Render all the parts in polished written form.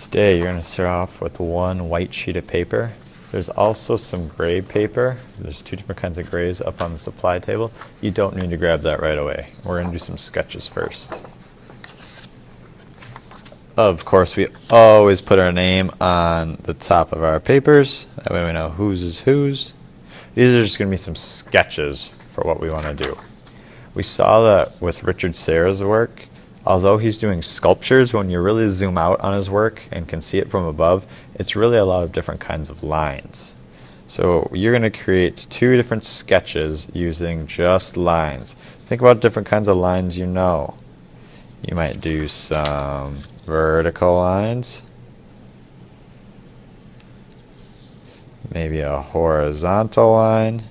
Today you're going to start off with one white sheet of paper. There's also some gray paper. There's two different kinds of grays up on the supply table. You don't need to grab that right away. We're going to do some sketches first. Of course, we always put our name on the top of our papers. That way we know whose is whose. These are just going to be some sketches for what we want to do. We saw that with Serra's work. Although he's doing sculptures, when you really zoom out on his work and can see it from above, it's really a lot of different kinds of lines. So you're going to create two different sketches using just lines. Think about different kinds of lines you know. You might do some vertical lines, maybe a horizontal line,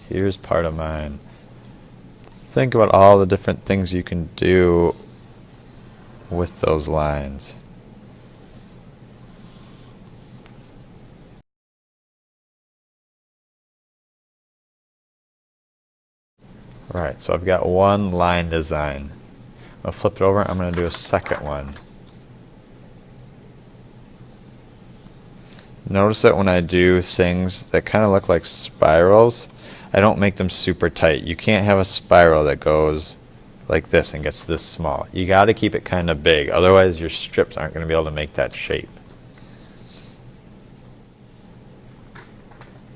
here's part of mine. Think about all the different things you can do with those lines. Alright, so I've got one line design. I'll flip it over, I'm going to do a second one. Notice that when I do things that kind of look like spirals, I don't make them super tight. You can't have a spiral that goes like this and gets this small. You got to keep it kind of big, otherwise your strips aren't going to be able to make that shape.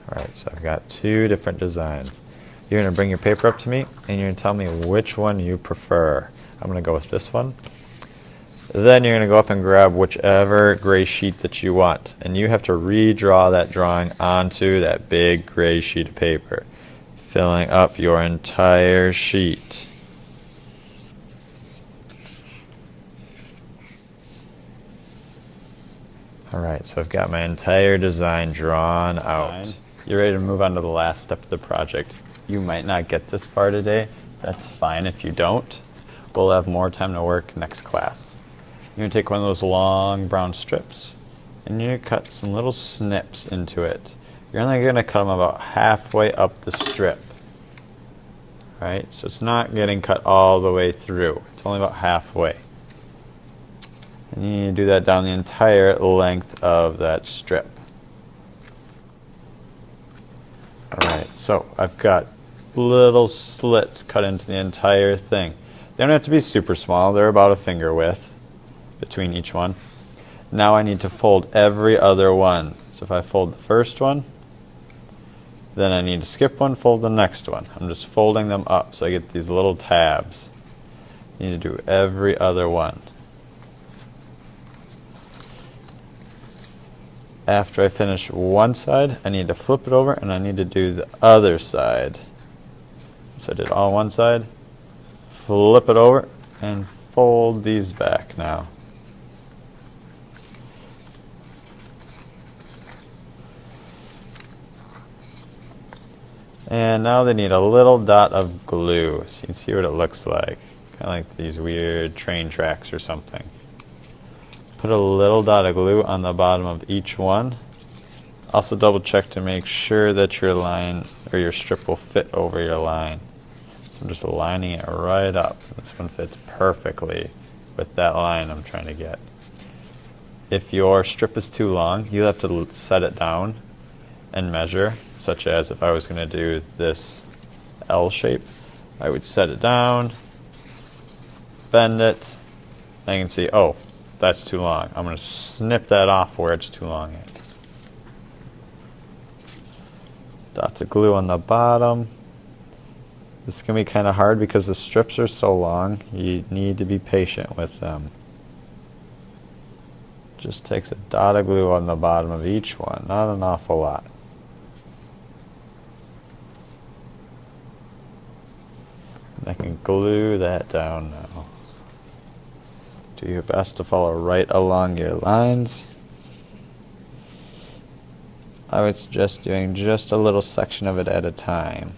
Alright, so I've got two different designs. You're going to bring your paper up to me and you're going to tell me which one you prefer. I'm going to go with this one. Then you're going to go up and grab whichever gray sheet that you want, and you have to redraw that drawing onto that big gray sheet of paper, filling up your entire sheet. Alright, so I've got my entire design drawn out. You're ready to move on to the last step of the project. You might not get this far today. That's fine if you don't. We'll have more time to work next class. You're going to take one of those long brown strips and you're going to cut some little snips into it. You're only going to cut them about halfway up the strip. Right? So it's not getting cut all the way through. It's only about halfway. And you need to do that down the entire length of that strip. Alright, so I've got little slits cut into the entire thing. They don't have to be super small. They're about a finger width between each one. Now I need to fold every other one. So if I fold the first one, then I need to skip one, fold the next one. I'm just folding them up so I get these little tabs. You need to do every other one. After I finish one side, I need to flip it over and I need to do the other side. So I did all one side, flip it over, and fold these back now. And now they need a little dot of glue, so you can see what it looks like. Kind of like these weird train tracks or something. Put a little dot of glue on the bottom of each one. Also double check to make sure that your line or your strip will fit over your line. So I'm just lining it right up. This one fits perfectly with that line I'm trying to get. If your strip is too long, you'll have to set it down and measure, such as if I was going to do this L shape, I would set it down, bend it, and you can see, oh, that's too long. I'm going to snip that off where it's too long at. Dots of glue on the bottom. This is going to be kind of hard because the strips are so long, you need to be patient with them. Just takes a dot of glue on the bottom of each one, not an awful lot. And I can glue that down now. Do your best to follow right along your lines. I would suggest doing just a little section of it at a time.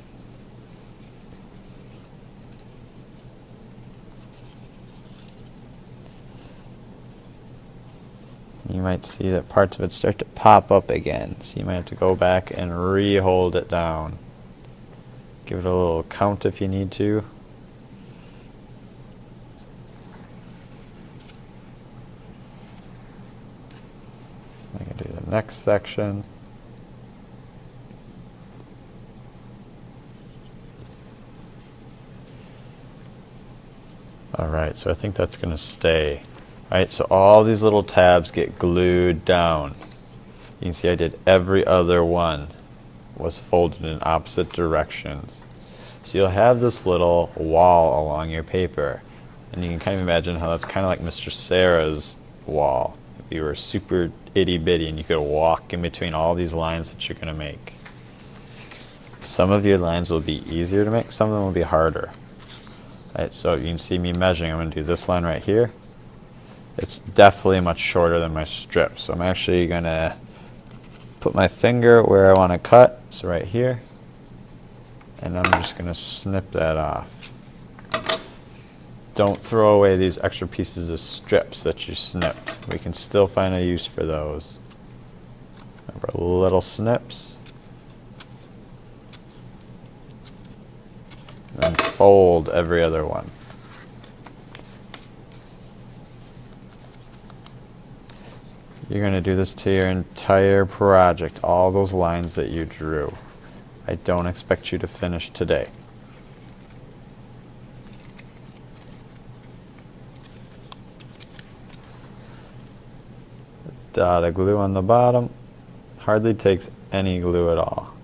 You might see that parts of it start to pop up again, so you might have to go back and re-hold it down. Give it a little count if you need to. I can do the next section. Alright, so I think that's going to stay. Alright, so all these little tabs get glued down. You can see I did every other one was folded in opposite directions. So you'll have this little wall along your paper. And you can kind of imagine how that's kind of like Mr. Serra's wall. If you were super itty bitty and you could walk in between all these lines that you're going to make. Some of your lines will be easier to make, some of them will be harder. Right, so you can see me measuring. I'm going to do this line right here. It's definitely much shorter than my strip, so I'm actually going to put my finger where I want to cut, so right here, and I'm just going to snip that off. Don't throw away these extra pieces of strips that you snipped. We can still find a use for those. Remember, little snips. And then fold every other one. You're going to do this to your entire project, all those lines that you drew. I don't expect you to finish today. Dot of glue on the bottom. Hardly takes any glue at all.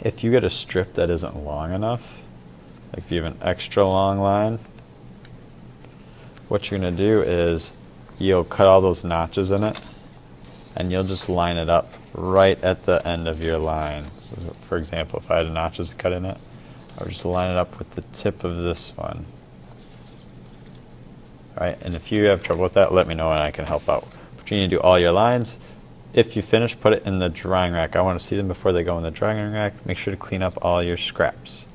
If you get a strip that isn't long enough, like if you have an extra long line, what you're going to do is you'll cut all those notches in it and you'll just line it up right at the end of your line. So for example, if I had notches cut in it, I would just line it up with the tip of this one. Alright, and if you have trouble with that, let me know and I can help out. But you need to do all your lines. If you finish, put it in the drying rack. I want to see them before they go in the drying rack. Make sure to clean up all your scraps.